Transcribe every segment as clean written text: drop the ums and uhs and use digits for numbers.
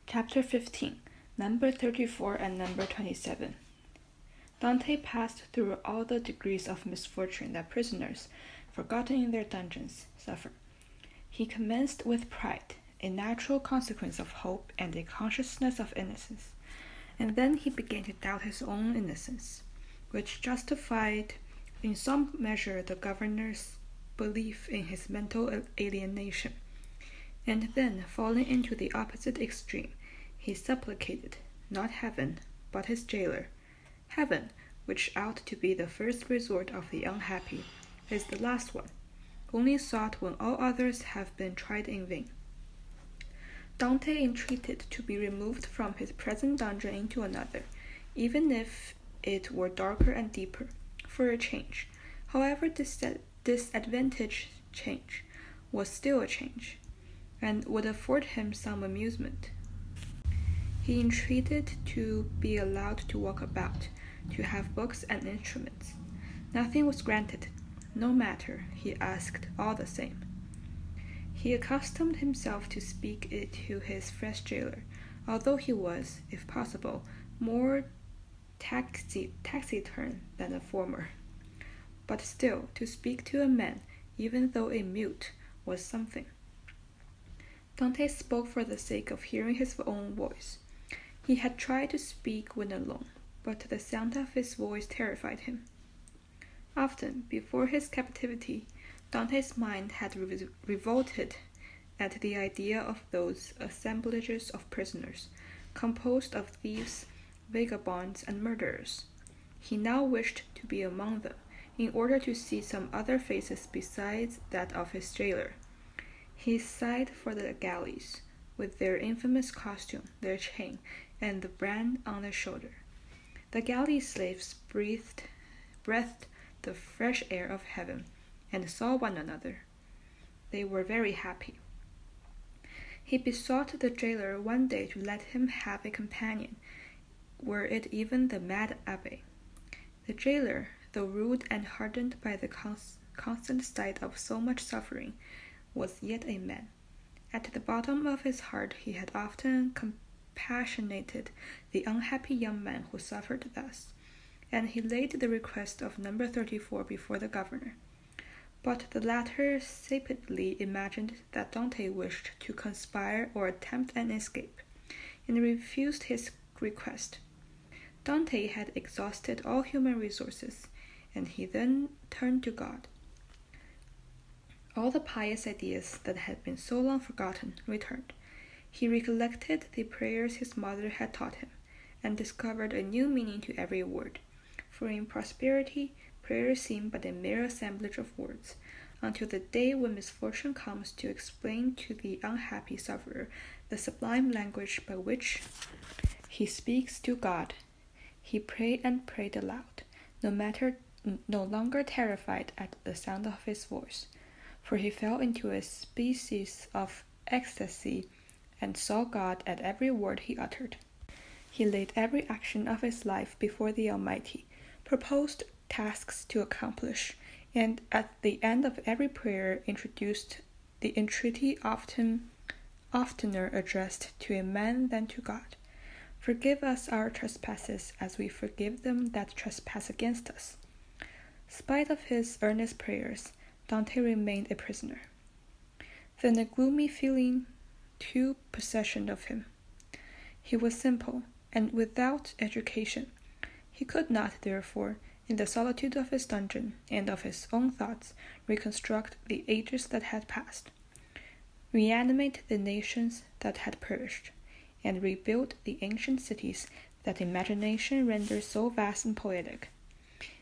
Chapter 15, Number 34 and Number 27. Dante passed through all the degrees of misfortune that prisoners, forgotten in their dungeons, suffer. He commenced with pride, a natural consequence of hope and a consciousness of innocence, and then he began to doubt his own innocence, which justified in some measure the governor's belief in his mental alienation. And then, falling into the opposite extreme, he supplicated, not heaven, but his jailer. Heaven, which ought to be the first resort of the unhappy, is the last one, only sought when all others have been tried in vain. Dante entreated to be removed from his present dungeon into another, even if it were darker and deeper, for a change, however disadvantaged change, was still a change, and would afford him some amusement. He entreated to be allowed to walk about, to have books and instruments. Nothing was granted. No matter, he asked all the same. He accustomed himself to speak it to his fresh jailer, although he was, if possible, more taciturn than the former. But still, to speak to a man, even though a mute, was something. Dante spoke for the sake of hearing his own voice. He had tried to speak when alone, but the sound of his voice terrified him. Often, before his captivity, Dante's mind had revolted at the idea of those assemblages of prisoners, composed of thieves, vagabonds, and murderers. He now wished to be among them, in order to see some other faces besides that of his jailer. He sighed for the galleys, with their infamous costume, their chain, and the brand on their shoulder. The galley slaves breathed the fresh air of heaven, and saw one another. They were very happy. He besought the jailer one day to let him have a companion, were it even the mad abbé. The jailer, though rude and hardened by the constant sight of so much suffering, was yet a man. At the bottom of his heart he had often compassionated the unhappy young man who suffered thus, and he laid the request of number 34 before the governor. But the latter sapidly imagined that Dante wished to conspire or attempt an escape, and refused his request. Dante had exhausted all human resources, and he then turned to God. All the pious ideas that had been so long forgotten returned. He recollected the prayers his mother had taught him, and discovered a new meaning to every word. For in prosperity, prayers seem but a mere assemblage of words, until the day when misfortune comes to explain to the unhappy sufferer the sublime language by which he speaks to God. He prayed and prayed aloud, no longer terrified at the sound of his voice, for he fell into a species of ecstasy and saw God at every word he uttered. He laid every action of his life before the Almighty, proposed tasks to accomplish, and at the end of every prayer introduced the entreaty oftener addressed to a man than to God. Forgive us our trespasses as we forgive them that trespass against us. Spite of his earnest prayers, Dante remained a prisoner. Then a gloomy feeling took possession of him. He was simple, and without education. He could not, therefore, in the solitude of his dungeon and of his own thoughts, reconstruct the ages that had passed, reanimate the nations that had perished, and rebuild the ancient cities that imagination renders so vast and poetic,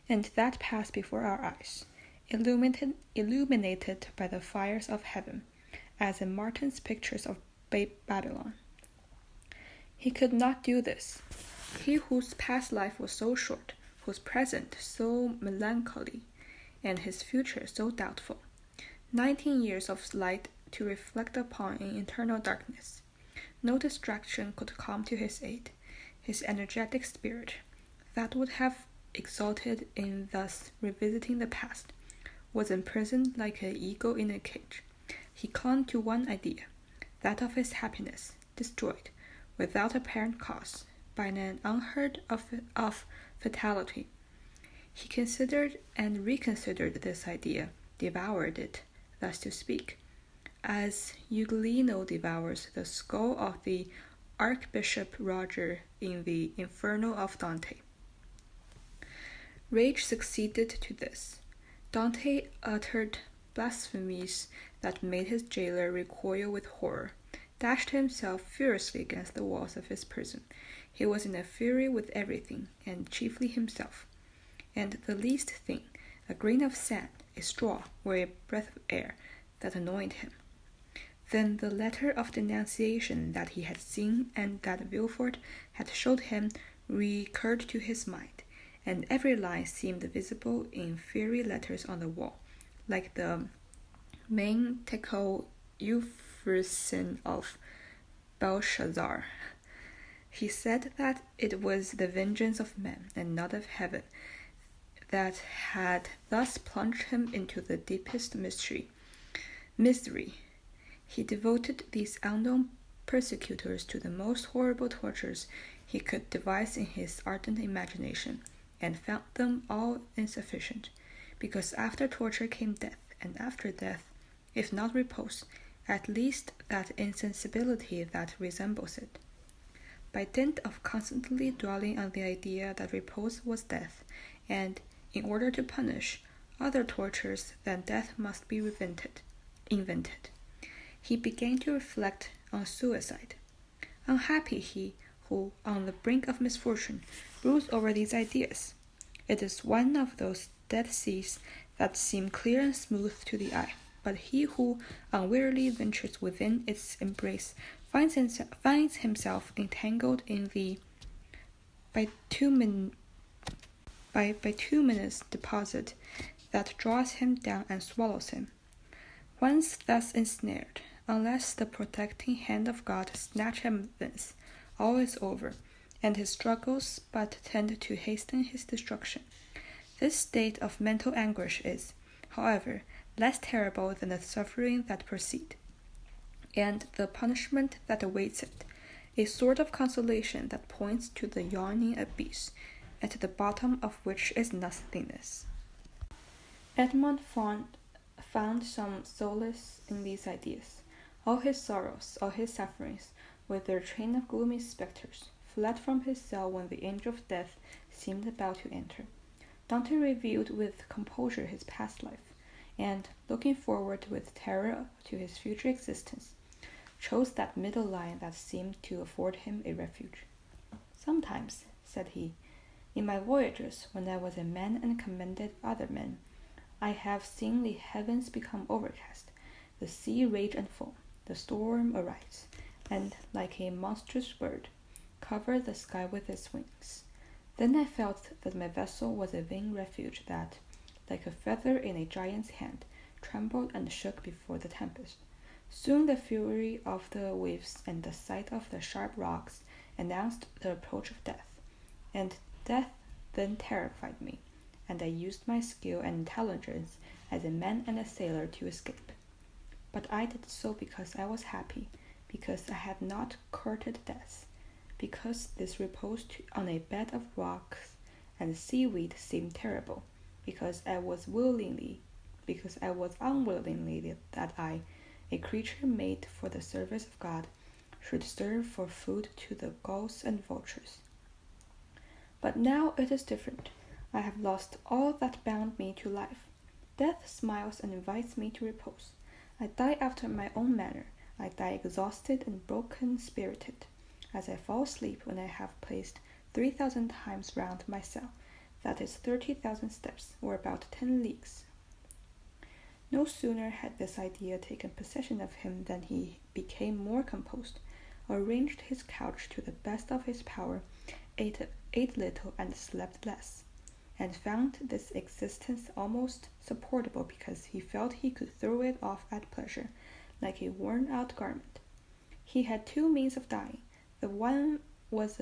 and that passed before our eyes, illuminated by the fires of heaven, as in Martin's pictures of Babylon. He could not do this. He whose past life was so short, whose present so melancholy, and his future so doubtful. 19 years of light to reflect upon in eternal darkness. No distraction could come to his aid. His energetic spirit, that would have exulted in thus revisiting the past, was imprisoned like an eagle in a cage. He clung to one idea, that of his happiness, destroyed, without apparent cause, by an unheard of fatality. He considered and reconsidered this idea, devoured it, thus to speak, as Ugolino devours the skull of the Archbishop Roger in the Inferno of Dante. Rage succeeded to this. Dante uttered blasphemies that made his jailer recoil with horror, dashed himself furiously against the walls of his prison. He was in a fury with everything, and chiefly himself. And the least thing, a grain of sand, a straw, or a breath of air, that annoyed him. Then the letter of denunciation that he had seen and that Villefort had showed him recurred to his mind, and every line seemed visible in fiery letters on the wall, like the Mantecole Euphrosine of Belshazzar. He said that it was the vengeance of men, and not of heaven, that had thus plunged him into the deepest misery. He devoted these unknown persecutors to the most horrible tortures he could devise in his ardent imagination, and found them all insufficient, because after torture came death, and after death, if not repose, at least that insensibility that resembles it. By dint of constantly dwelling on the idea that repose was death, and, in order to punish, other tortures than death must be invented, he began to reflect on suicide. Unhappy he who, on the brink of misfortune, broods over these ideas. It is one of those dead seas that seem clear and smooth to the eye, but he who unwarily ventures within its embrace finds himself entangled in the bituminous deposit that draws him down and swallows him. Once thus ensnared, unless the protecting hand of God snatch him thence, all is over, and his struggles but tend to hasten his destruction. This state of mental anguish is, however, less terrible than the suffering that precedes, and the punishment that awaits it, a sort of consolation that points to the yawning abyss, at the bottom of which is nothingness. Edmond found some solace in these ideas. All his sorrows, all his sufferings, with their train of gloomy spectres, fled from his cell when the angel of death seemed about to enter. Dante reviewed with composure his past life, and, looking forward with terror to his future existence, chose that middle line that seemed to afford him a refuge. Sometimes, said he, in my voyages, when I was a man and commanded other men, I have seen the heavens become overcast, the sea rage and foam, the storm arise, and, like a monstrous bird, cover the sky with its wings. Then I felt that my vessel was a vain refuge that, like a feather in a giant's hand, trembled and shook before the tempest. Soon the fury of the waves and the sight of the sharp rocks announced the approach of death, and death then terrified me, and I used my skill and intelligence as a man and a sailor to escape. But I did so because I was happy, because I had not courted death, because this repose on a bed of rocks and seaweed seemed terrible, because I was unwillingly that I, a creature made for the service of God, should serve for food to the gulls and vultures. But now it is different. I have lost all that bound me to life. Death smiles and invites me to repose. I die after my own manner. I die exhausted and broken-spirited, as I fall asleep when I have placed 3,000 times round my cell, that is 30,000 steps, or about 10 leagues. No sooner had this idea taken possession of him than he became more composed, arranged his couch to the best of his power, ate little and slept less, and found this existence almost supportable because he felt he could throw it off at pleasure, like a worn-out garment. He had two means of dying. The one was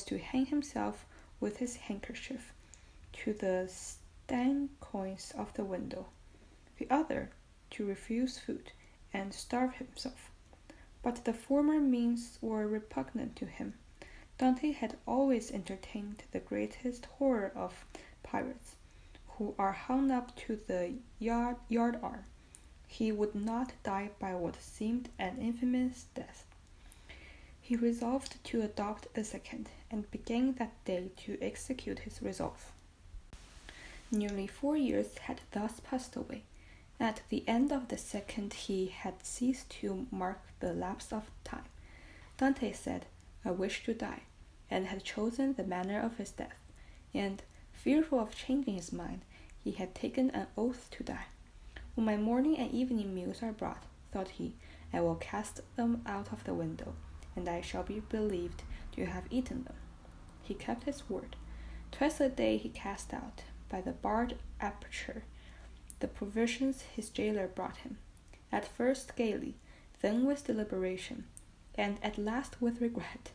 to hang himself with his handkerchief to the stanchions of the window. The other, to refuse food and starve himself. but the former means were repugnant to him. Dante had always entertained the greatest horror of pirates, who are hung up to the yardarm. He would not die by what seemed an infamous death. He resolved to adopt the second, and began that day to execute his resolve. Nearly 4 years had thus passed away. At the end of the second he had ceased to mark the lapse of time. Dante said, "I wish to die," and had chosen the manner of his death, and, fearful of changing his mind, he had taken an oath to die. "When my morning and evening meals are brought," thought he, "I will cast them out of the window, and I shall be believed to have eaten them." He kept his word. Twice a day he cast out, by the barred aperture, the provisions his jailer brought him, at first gaily, then with deliberation, and at last with regret.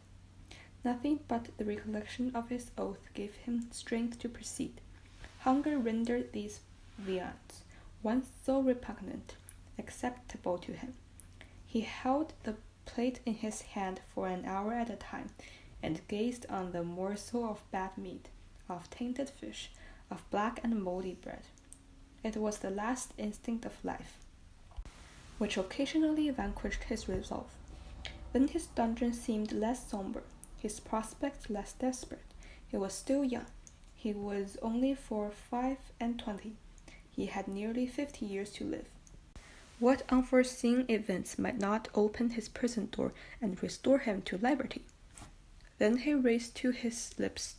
Nothing but the recollection of his oath gave him strength to proceed. Hunger rendered these viands, once so repugnant, acceptable to him. He held the plate in his hand for an hour at a time, and gazed on the morsel of bad meat, of tainted fish, of black and mouldy bread. It was the last instinct of life, which occasionally vanquished his resolve. Then his dungeon seemed less sombre, his prospects less desperate. He was still young. He was only 25. He had nearly 50 years to live. What unforeseen events might not open his prison door and restore him to liberty? Then he raised to his lips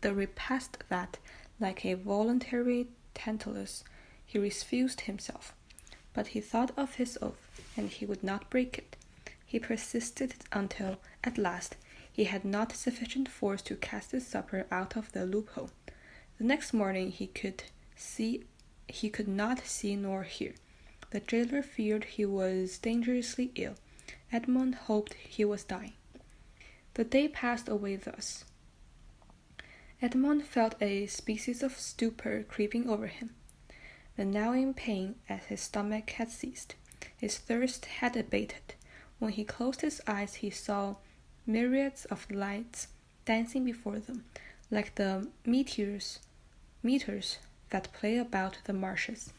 the repast that, like a voluntary Tantalus, he refused himself. But he thought of his oath, and he would not break it. He persisted until, at last, he had not sufficient force to cast his supper out of the loophole. The next morning he could not see nor hear. The jailer feared he was dangerously ill. Edmond hoped he was dying. The day passed away thus. Edmond felt a species of stupor creeping over him. The gnawing pain at his stomach had ceased. His thirst had abated. When he closed his eyes he saw myriads of lights dancing before them, like the meteors that play about the marshes.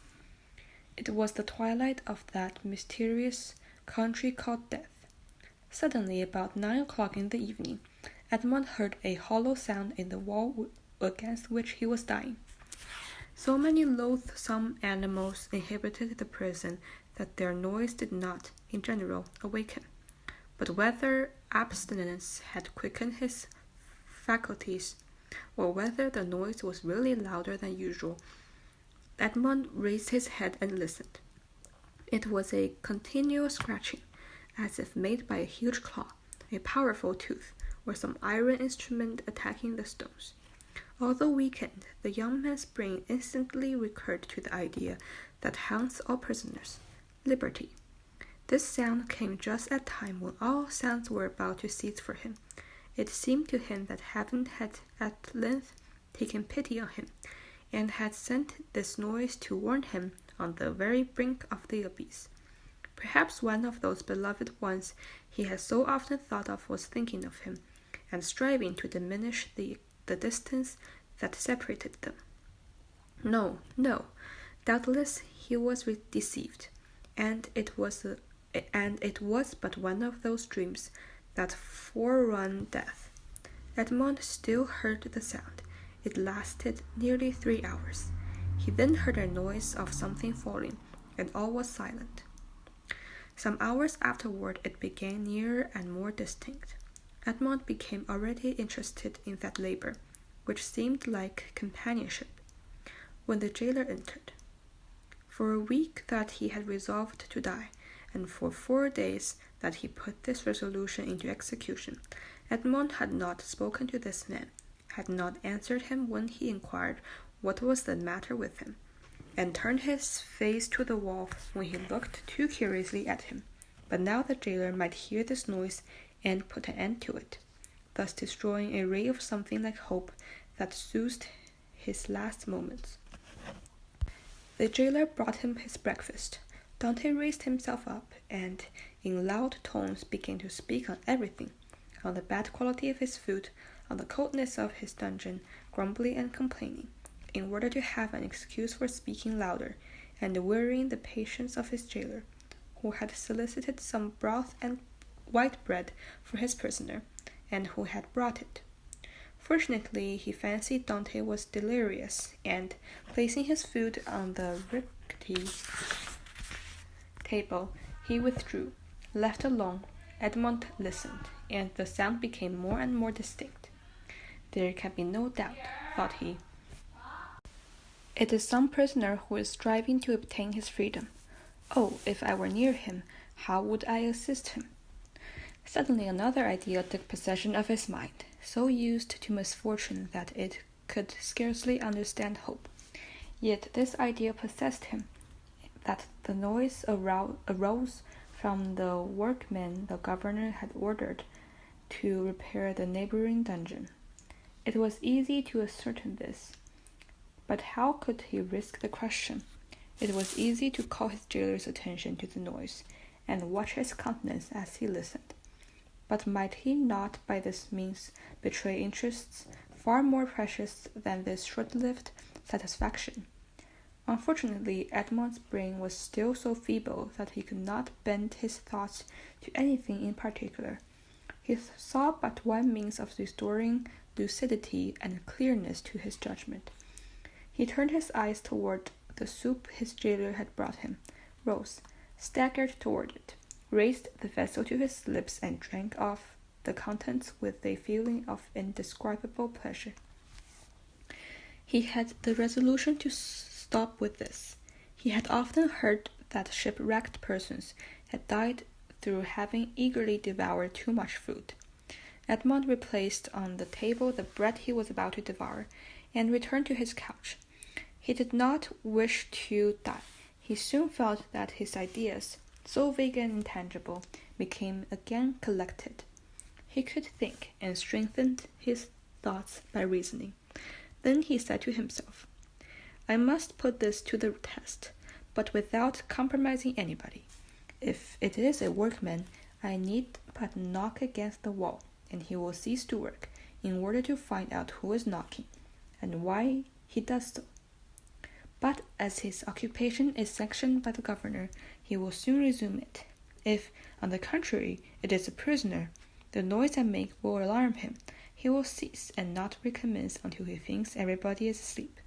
It was the twilight of that mysterious country called death. Suddenly, about 9 o'clock in the evening, Edmond heard a hollow sound in the wall against which he was dying. So many loathsome animals inhabited the prison that their noise did not, in general, awaken. But whether abstinence had quickened his faculties, or whether the noise was really louder than usual, Edmond raised his head and listened. It was a continual scratching, as if made by a huge claw, a powerful tooth, or some iron instrument attacking the stones. Although weakened, the young man's brain instantly recurred to the idea that haunts all prisoners, liberty. This sound came just at a time when all sounds were about to cease for him. It seemed to him that heaven had at length taken pity on him, and had sent this noise to warn him on the very brink of the abyss. Perhaps one of those beloved ones he had so often thought of was thinking of him, and striving to diminish the distance that separated them. No, doubtless he was deceived, and it was but one of those dreams that forerun death. Edmond still heard the sound. It lasted nearly 3 hours. He then heard a noise of something falling, and all was silent. Some hours afterward it became nearer and more distinct. Edmond became already interested in that labor, which seemed like companionship, when the jailer entered. For a week that he had resolved to die, and for 4 days that he put this resolution into execution, Edmond had not spoken to this man, had not answered him when he inquired what was the matter with him, and turned his face to the wall when he looked too curiously at him. But now the jailer might hear this noise and put an end to it, thus destroying a ray of something like hope that soothed his last moments. The jailer brought him his breakfast. Dante raised himself up, and in loud tones began to speak on everything, on the bad quality of his food, on the coldness of his dungeon, grumbling and complaining, in order to have an excuse for speaking louder, and wearying the patience of his jailer, who had solicited some broth and white bread for his prisoner, and who had brought it. Fortunately, he fancied Dante was delirious, and, placing his food on the rickety table, he withdrew. Left alone, Edmond listened, and the sound became more and more distinct. There can be no doubt, thought he. It is some prisoner who is striving to obtain his freedom. Oh, if I were near him, how would I assist him? Suddenly another idea took possession of his mind, so used to misfortune that it could scarcely understand hope. Yet this idea possessed him, that the noise arose from the workmen the governor had ordered to repair the neighboring dungeon. It was easy to ascertain this, but how could he risk the question? It was easy to call his jailer's attention to the noise, and watch his countenance as he listened. But might he not by this means betray interests far more precious than this short-lived satisfaction? Unfortunately, Edmond's brain was still so feeble that he could not bend his thoughts to anything in particular. He saw but one means of restoring lucidity and clearness to his judgment. He turned his eyes toward the soup his jailer had brought him, rose, staggered toward it, raised the vessel to his lips, and drank off the contents with a feeling of indescribable pleasure. He had the resolution to stop with this. He had often heard that shipwrecked persons had died through having eagerly devoured too much food. Edmond replaced on the table the bread he was about to devour, and returned to his couch. He did not wish to die. He soon felt that his ideas, so vague and intangible, became again collected. He could think, and strengthened his thoughts by reasoning. Then he said to himself, I must put this to the test, but without compromising anybody. If it is a workman, I need but knock against the wall, and he will cease to work, in order to find out who is knocking, and why he does so. But as his occupation is sanctioned by the governor, he will soon resume it. If, on the contrary, it is a prisoner, the noise I make will alarm him. He will cease and not recommence until he thinks everybody is asleep.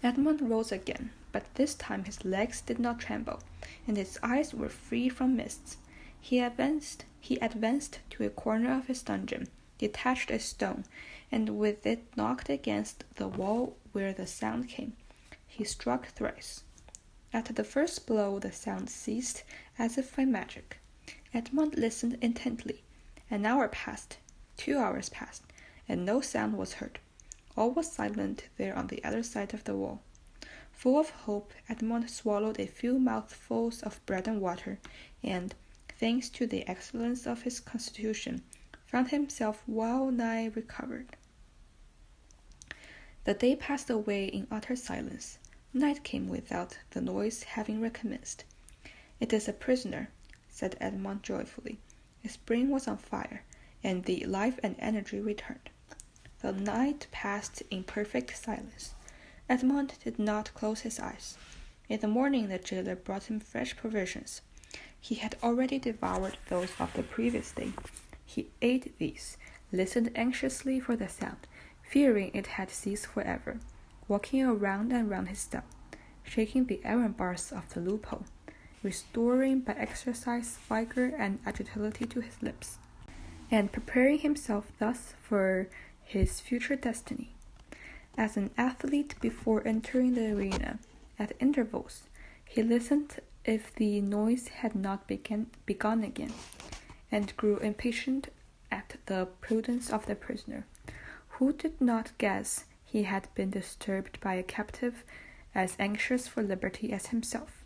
Edmond rose again, but this time his legs did not tremble, and his eyes were free from mists. He advanced to a corner of his dungeon, detached a stone, and with it knocked against the wall where the sound came. He struck thrice. At the first blow the sound ceased as if by magic. Edmond listened intently. An hour passed, 2 hours passed, and no sound was heard. All was silent there on the other side of the wall. Full of hope, Edmond swallowed a few mouthfuls of bread and water, and, thanks to the excellence of his constitution, found himself well nigh recovered. The day passed away in utter silence. Night came without the noise having recommenced. It is a prisoner, said Edmond joyfully. His brain was on fire, and the life and energy returned. The night passed in perfect silence. Edmond did not close his eyes. In the morning the jailer brought him fresh provisions. He had already devoured those of the previous day. He ate these, listened anxiously for the sound, fearing it had ceased forever, walking around and round his cell, shaking the iron bars of the loophole, restoring by exercise vigor and agility to his lips, and preparing himself thus for his future destiny. As an athlete before entering the arena, at intervals, he listened if the noise had not begun again, and grew impatient at the prudence of the prisoner, who did not guess he had been disturbed by a captive as anxious for liberty as himself.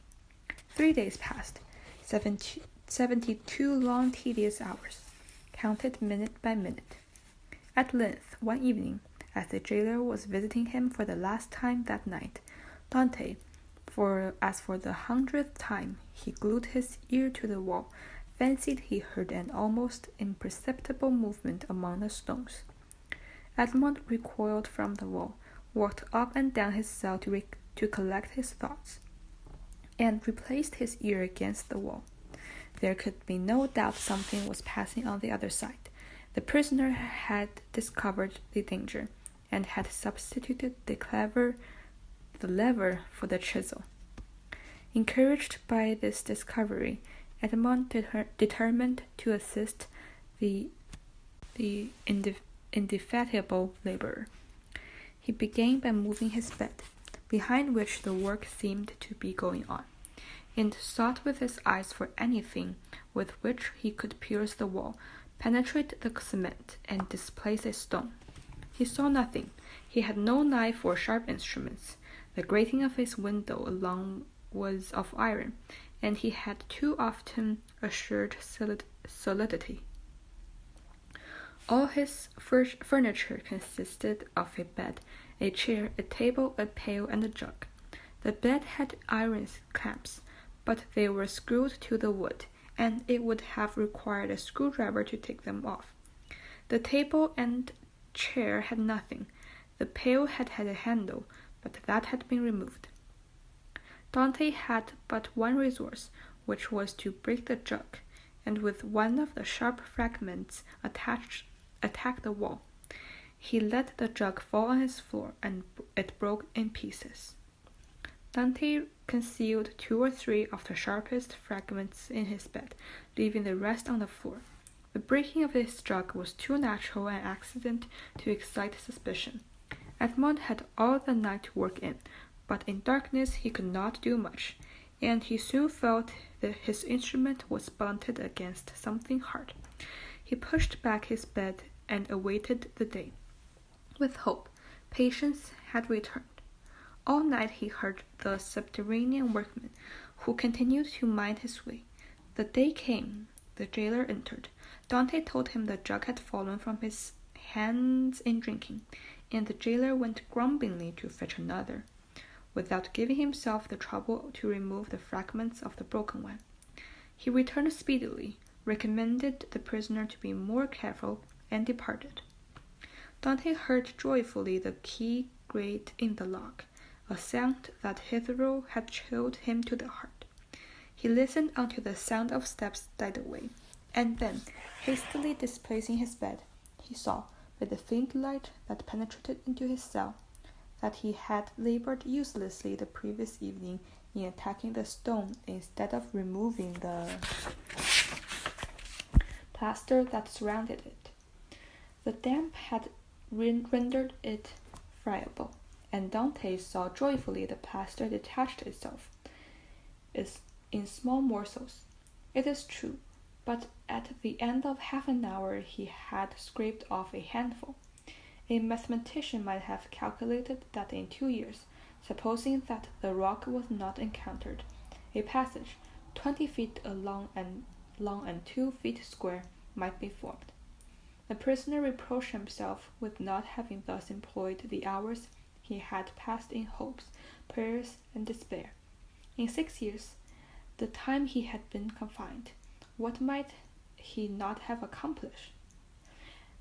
3 days passed, 72 long tedious hours, counted minute by minute. At length, one evening, as the jailer was visiting him for the last time that night, Dante, For as for the 100th time he glued his ear to the wall, fancied he heard an almost imperceptible movement among the stones. Edmund recoiled from the wall, walked up and down his cell to collect his thoughts, and replaced his ear against the wall. There could be no doubt something was passing on the other side. The prisoner had discovered the danger, and had substituted the lever for the chisel. Encouraged by this discovery, Edmund determined to assist the indefatigable laborer. He began by moving his bed, behind which the work seemed to be going on, and sought with his eyes for anything with which he could pierce the wall, penetrate the cement, and displace a stone. He saw nothing. He had no knife or sharp instruments. The grating of his window alone was of iron, and he had too often assured solidity. All his furniture consisted of a bed, a chair, a table, a pail, and a jug. The bed had iron clamps, but they were screwed to the wood, and it would have required a screwdriver to take them off. The table and chair had nothing. The pail had a handle, but that had been removed. Dante had but one resource, which was to break the jug, and with one of the sharp fragments attack the wall. He let the jug fall on his floor, and it broke in pieces. Dante concealed 2 or 3 of the sharpest fragments in his bed, leaving the rest on the floor. The breaking of his jug was too natural an accident to excite suspicion. Edmund had all the night to work in, but in darkness he could not do much, and he soon felt that his instrument was blunted against something hard. He pushed back his bed and awaited the day. With hope, patience had returned. All night he heard the subterranean workman, who continued to mind his way. The day came. The jailer entered. Dante told him the jug had fallen from his hands in drinking, and the jailer went grumblingly to fetch another, without giving himself the trouble to remove the fragments of the broken one. He returned speedily, recommended the prisoner to be more careful, and departed. Dante heard joyfully the key grate in the lock, a sound that hitherto had chilled him to the heart. He listened until the sound of steps died away, and then, hastily displacing his bed, he saw, by the faint light that penetrated into his cell, that he had labored uselessly the previous evening in attacking the stone instead of removing the plaster that surrounded it. The damp had rendered it friable, and Dante saw joyfully the plaster detached itself in small morsels. It is true, but at the end of half an hour he had scraped off a handful. A mathematician might have calculated that in 2 years, supposing that the rock was not encountered, a passage 20 feet long and 2 feet square might be formed. The prisoner reproached himself with not having thus employed the hours he had passed in hopes, prayers, and despair. In 6 years, the time he had been confined, what might he not have accomplished?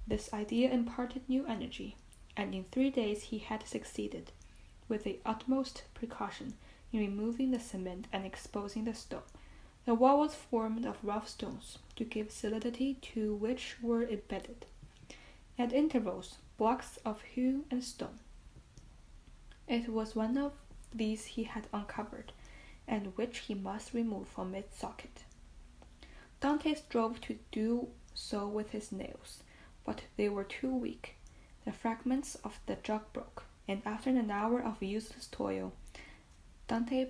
This idea imparted new energy, and in 3 days he had succeeded, with the utmost precaution, in removing the cement and exposing the stone. The wall was formed of rough stones, to give solidity to which were embedded, at intervals, blocks of hew and stone. It was one of these he had uncovered, and which he must remove from its socket. Dante strove to do so with his nails, but they were too weak. The fragments of the jug broke, and after an hour of useless toil, Dante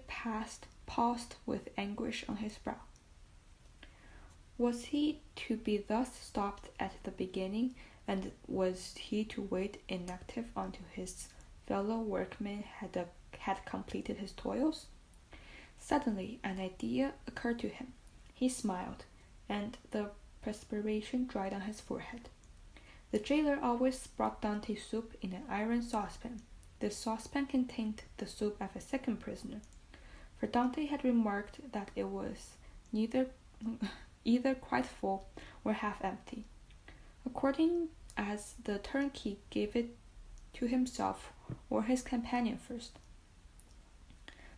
paused with anguish on his brow. Was he to be thus stopped at the beginning, and was he to wait inactive until his fellow workmen had completed his toils? Suddenly an idea occurred to him. He smiled, and the perspiration dried on his forehead. The jailer always brought Dante soup in an iron saucepan. This saucepan contained the soup of a second prisoner. for Dante had remarked that it was either quite full or half empty, according as the turnkey gave it to himself or his companion first.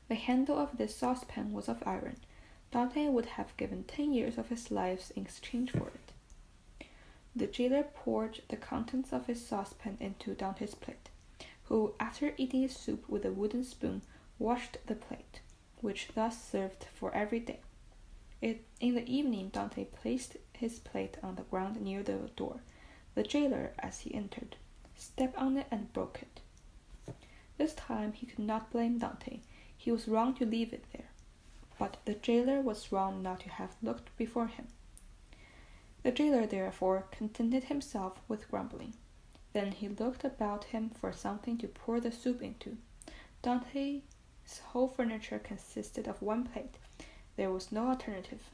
The handle of this saucepan was of iron. Dante would have given 10 years of his life in exchange for it. The jailer poured the contents of his saucepan into Dante's plate, who, after eating his soup with a wooden spoon, washed the plate, which thus served for every day. In the evening, Dante placed his plate on the ground near the door. The jailer, as he entered, stepped on it and broke it. This time he could not blame Dante. He was wrong to leave it there, but the jailer was wrong not to have looked before him. The jailer, therefore, contented himself with grumbling. Then he looked about him for something to pour the soup into. Dante's whole furniture consisted of one plate. There was no alternative.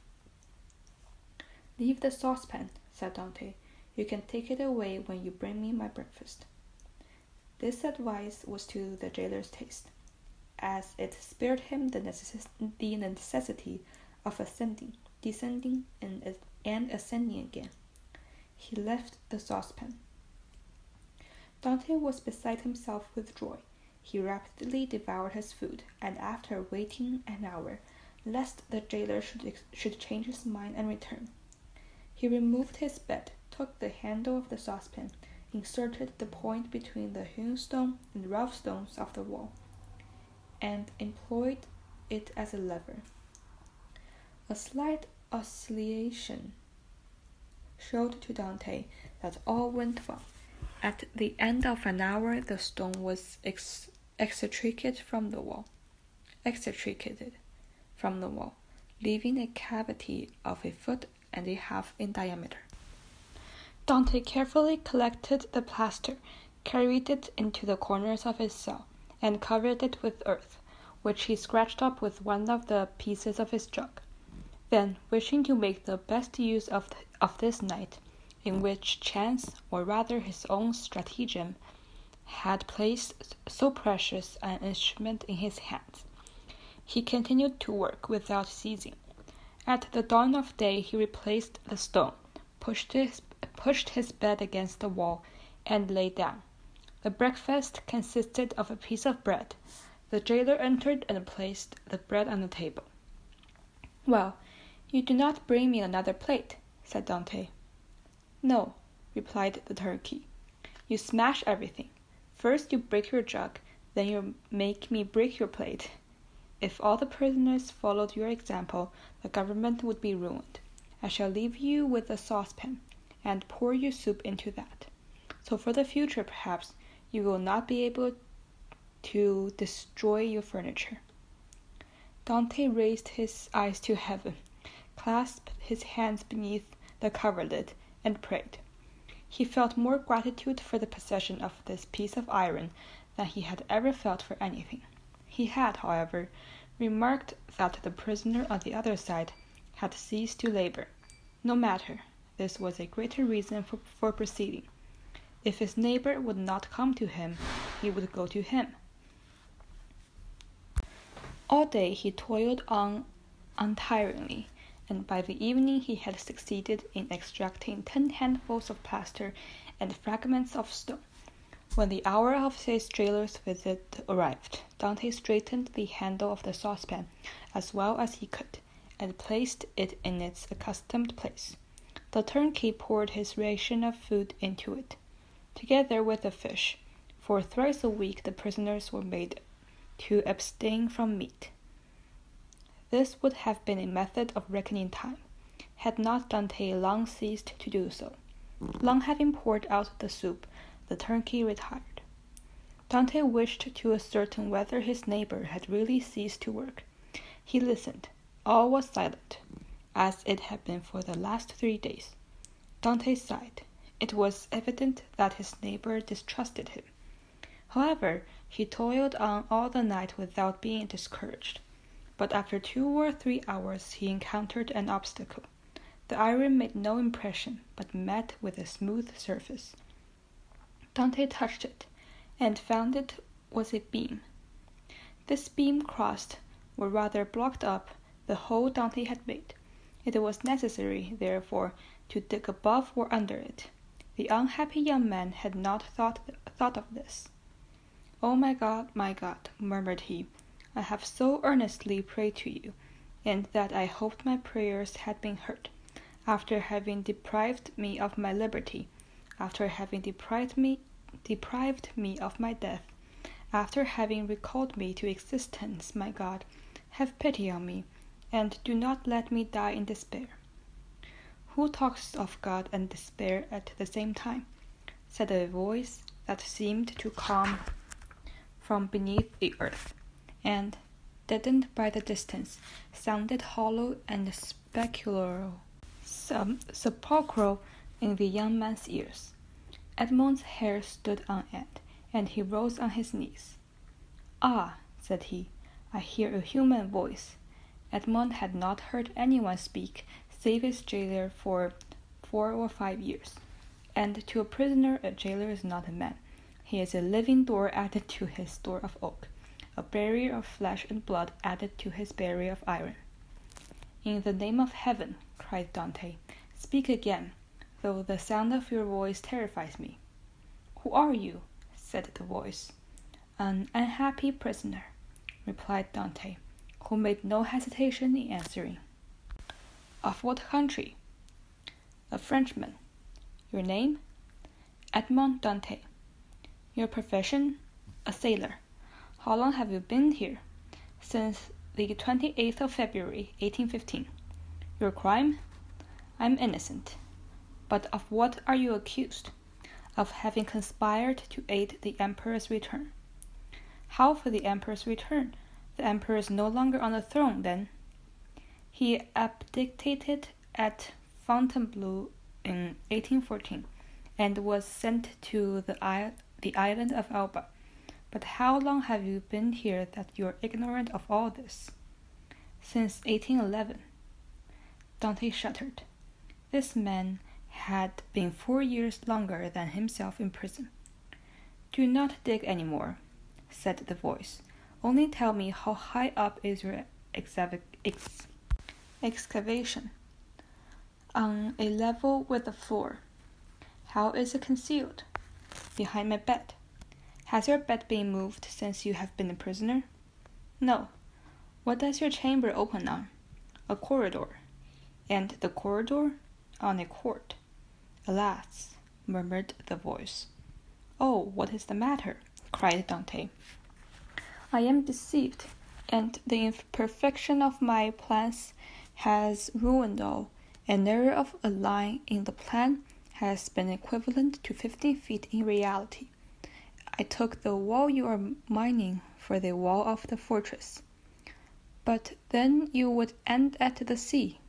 "Leave the saucepan," said Dante. "You can take it away when you bring me my breakfast." This advice was to the jailer's taste, as it spared him the necessity of ascending, descending, and ascending again. He left the saucepan. Dante was beside himself with joy. He rapidly devoured his food, and after waiting an hour, lest the jailer should change his mind and return, he removed his bed, took the handle of the saucepan, inserted the point between the hewn stone and rough stones of the wall, and employed it as a lever. A slight oscillation showed to Dante that all went well. At the end of an hour, the stone was extricated from the wall, leaving a cavity of 1.5 feet in diameter. Dante carefully collected the plaster, carried it into the corners of his cell, and covered it with earth, which he scratched up with one of the pieces of his jug. Then, wishing to make the best use of this night, in which chance, or rather his own stratagem, had placed so precious an instrument in his hands, he continued to work without ceasing. At the dawn of day he replaced the stone, pushed his bed against the wall, and lay down. The breakfast consisted of a piece of bread. The jailer entered and placed the bread on the table. "Well, you do not bring me another plate," said Dante. "No," replied the turnkey. "You smash everything. First you break your jug, then you make me break your plate. If all the prisoners followed your example, the government would be ruined. I shall leave you with a saucepan, and pour your soup into that. So for the future, perhaps, you will not be able to destroy your furniture." Dante raised his eyes to heaven, clasped his hands beneath the coverlid, and prayed. He felt more gratitude for the possession of this piece of iron than he had ever felt for anything. He had, however, remarked that the prisoner on the other side had ceased to labor. No matter, this was a greater reason for proceeding. If his neighbor would not come to him, he would go to him. All day he toiled on untiringly, and by the evening he had succeeded in extracting 10 handfuls of plaster and fragments of stone. When the hour of his jailer's visit arrived, Dante straightened the handle of the saucepan as well as he could, and placed it in its accustomed place. The turnkey poured his ration of food into it, together with the fish, for thrice a week the prisoners were made to abstain from meat. This would have been a method of reckoning time, had not Dante long ceased to do so. Long having poured out the soup, the turnkey retired. Dante wished to ascertain whether his neighbor had really ceased to work. He listened. All was silent, as it had been for the last 3 days. Dante sighed. It was evident that his neighbor distrusted him. However, he toiled on all the night without being discouraged. But after 2 or 3 hours he encountered an obstacle. The iron made no impression, but met with a smooth surface. Dante touched it, and found it was a beam. This beam crossed or rather blocked up, the hole Dante had made. It was necessary, therefore, to dig above or under it. The unhappy young man had not thought of this. "Oh, my God, murmured he, "I have so earnestly prayed to you, and that I hoped my prayers had been heard, after having deprived me of my liberty, after having deprived me of my death, after having recalled me to existence. My God, have pity on me, and do not let me die in despair." "Who talks of God and despair at the same time?" said a voice that seemed to come from beneath the earth, and, deadened by the distance, sounded hollow and sepulchral in the young man's ears. Edmond's hair stood on end, and he rose on his knees. "Ah," said he, "I hear a human voice." Edmond had not heard anyone speak save his jailer for 4 or 5 years, and to a prisoner a jailer is not a man. He is a living door added to his door of oak, a barrier of flesh and blood added to his barrier of iron. "In the name of heaven," cried Dante, "speak again, though the sound of your voice terrifies me." "Who are you?" said the voice. "An unhappy prisoner," replied Dante, who made no hesitation in answering. "Of what country?" "A Frenchman." "Your name?" "Edmond Dante." "Your profession?" "A sailor." "How long have you been here?" "Since the 28th of February, 1815. "Your crime?" "I am innocent." "But of what are you accused?" "Of having conspired to aid the Emperor's return." "How for the Emperor's return? The Emperor is no longer on the throne, then?" "He abdicated at Fontainebleau in 1814, and was sent to the island of Elba. But how long have you been here that you are ignorant of all this?" "Since 1811. Dante shuddered. This man had been 4 years longer than himself in prison. "Do not dig any more," said the voice. "Only tell me how high up is your excavation." "On a level with the floor." "How is it concealed?" "Behind my bed." "Has your bed been moved since you have been a prisoner?" "No." "What does your chamber open on?" "A corridor." "And the corridor?" "On a court." "Alas," murmured the voice. "Oh, what is the matter?" cried Dante. "I am deceived, and the imperfection of my plans has ruined all. An error of a line in the plan has been equivalent to 15 feet in reality. I took the wall you are mining for the wall of the fortress." "But then you would end at the sea."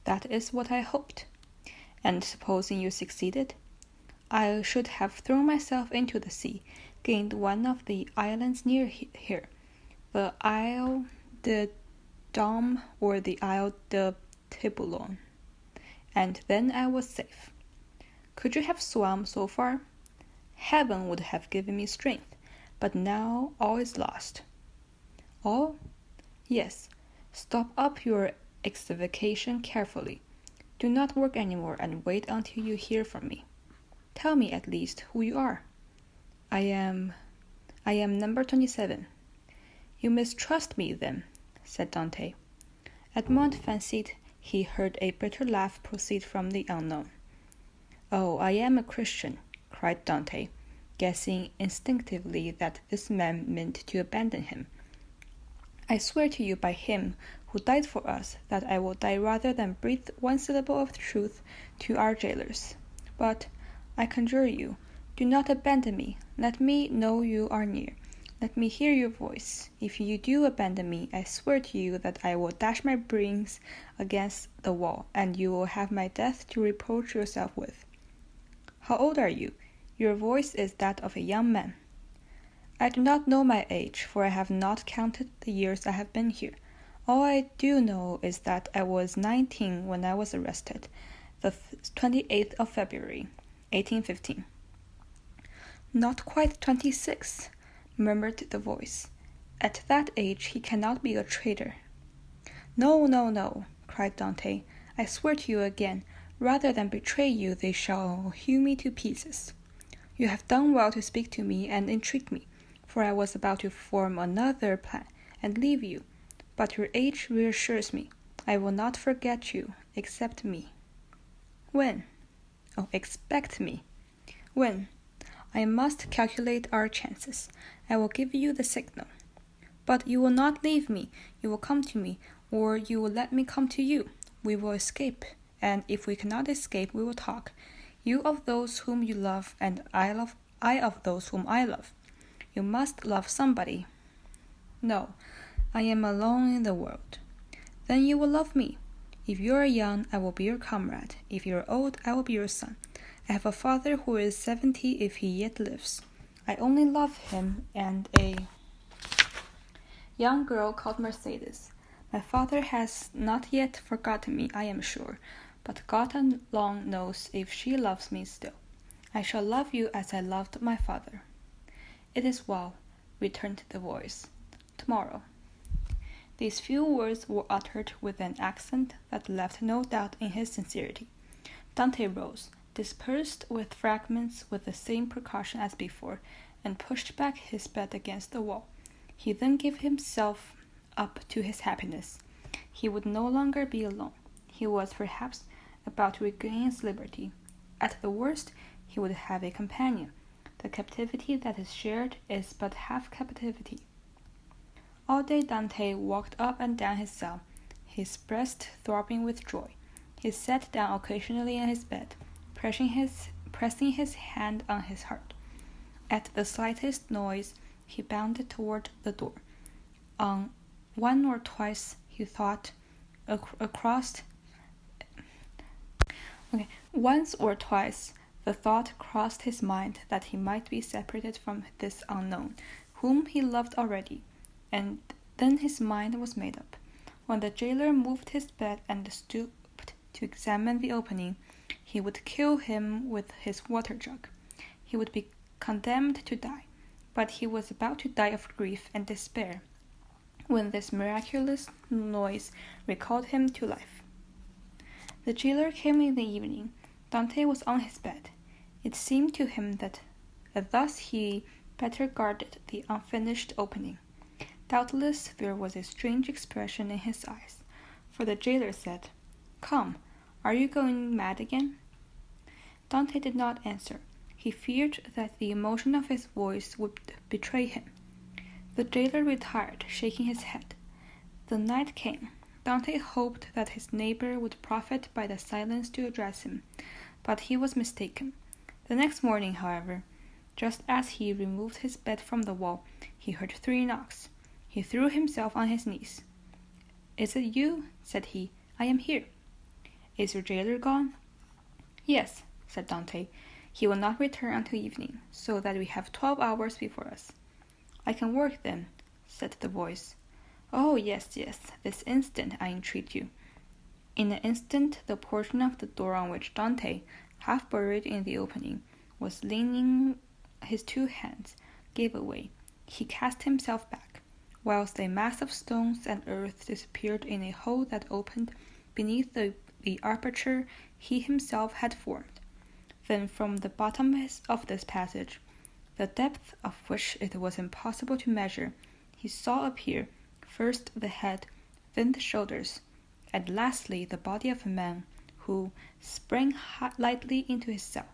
"That is what I hoped." "And supposing you succeeded?" "I should have thrown myself into the sea, gained one of the islands near here, the Isle de Daume or the Isle de Tiburon, and then I was safe." "Could you have swum so far?" "Heaven would have given me strength, but now all is lost." "All?" "Yes. Stop up your excavation carefully. Do not work any more, and wait until you hear from me. Tell me at least who you are." I am number 27. "You mistrust me, then," said Dante. Edmond fancied he heard a bitter laugh proceed from the unknown. "Oh, I am a Christian," cried Dante, guessing instinctively that this man meant to abandon him. "I swear to you by him who died for us that I will die rather than breathe one syllable of truth to our jailers. But, I conjure you, do not abandon me. Let me know you are near. Let me hear your voice. If you do abandon me, I swear to you that I will dash my brains against the wall, and you will have my death to reproach yourself with." "How old are you? Your voice is that of a young man." "I do not know my age, for I have not counted the years I have been here. All I do know is that I was 19 when I was arrested, the 28th of February, 1815. "Not quite 26, murmured the voice. At that age he cannot be a traitor." "No, no, no," cried Dante. "I swear to you again, rather than betray you, they shall hew me to pieces. You have done well to speak to me and entreat me, for I was about to form another plan and leave you. But your age reassures me. I will not forget you. Accept me." "When?" "Oh, expect me." "When?" "I must calculate our chances. I will give you the signal." "But you will not leave me. You will come to me, or you will let me come to you. We will escape, and if we cannot escape, we will talk. You of those whom you love, and I of those whom I love. You must love somebody." "No, I am alone in the world." "Then you will love me. If you are young, I will be your comrade. If you are old, I will be your son. I have a father who is 70 if he yet lives. I only love him and a young girl called Mercedes. My father has not yet forgotten me, I am sure, but God alone knows if she loves me still. I shall love you as I loved my father." "It is well," returned the voice. "Tomorrow." These few words were uttered with an accent that left no doubt in his sincerity. Dante rose, dispersed with fragments with the same precaution as before, and pushed back his bed against the wall. He then gave himself up to his happiness. He would no longer be alone. He was perhaps about to regain his liberty. At the worst, he would have a companion. The captivity that is shared is but half captivity. All day Dante walked up and down his cell, his breast throbbing with joy. He sat down occasionally in his bed, pressing his hand on his heart. At the slightest noise, he bounded toward the door. Once or twice the thought crossed his mind that he might be separated from this unknown, whom he loved already, and then his mind was made up. When the jailer moved his bed and stooped to examine the opening, he would kill him with his water jug. He would be condemned to die, but he was about to die of grief and despair when this miraculous noise recalled him to life. The jailer came in the evening. Dante was on his bed. It seemed to him that thus he better guarded the unfinished opening. Doubtless there was a strange expression in his eyes, for the jailer said, "Come, are you going mad again?" Dante did not answer. He feared that the emotion of his voice would betray him. The jailer retired, shaking his head. The night came. Dante hoped that his neighbor would profit by the silence to address him, but he was mistaken. The next morning, however, just as he removed his bed from the wall, he heard 3 knocks. He threw himself on his knees. "Is it you?" said he. "I am here." "Is your jailer gone?" "Yes," said Dante. "He will not return until evening, so that we have 12 hours before us." "I can work then," said the voice. "Oh, yes, yes, this instant, I entreat you." In an instant, the portion of the door on which Dante, half buried in the opening, was leaning his 2 hands, gave way. He cast himself back, whilst a mass of stones and earth disappeared in a hole that opened beneath the aperture he himself had formed. Then from the bottom of this passage, the depth of which it was impossible to measure, he saw appear first the head, then the shoulders, and lastly the body of a man who sprang lightly into his cell.